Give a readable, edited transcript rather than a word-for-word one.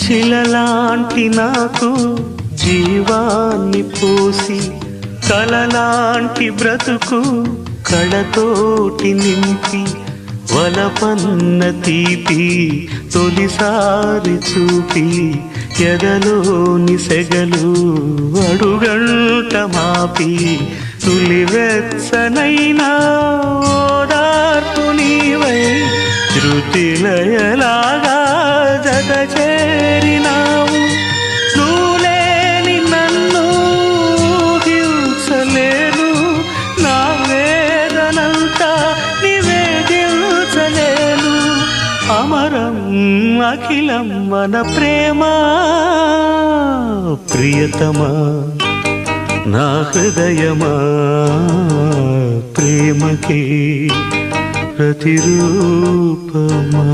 శిలలాంటి నాకు జీవాన్ని పోసి కలలాంటి బ్రతుకు కళతోటి నింపి వలపన్న తీపి తొలిసారి చూపి ఎదలోని సెగలు అడుగంట మాపి తులివెచ్చనైనా ఓదార్పు నీవై శృతిలయలాగా జత చేరినావు నువ్వులేని నన్ను హింసలేను నా వేదనంతా నివేదించలేను అమరం అఖిలం మన ప్రేమ ప్రియతమా నా హృదయమా ప్రేమకి ప్రతిరూపమా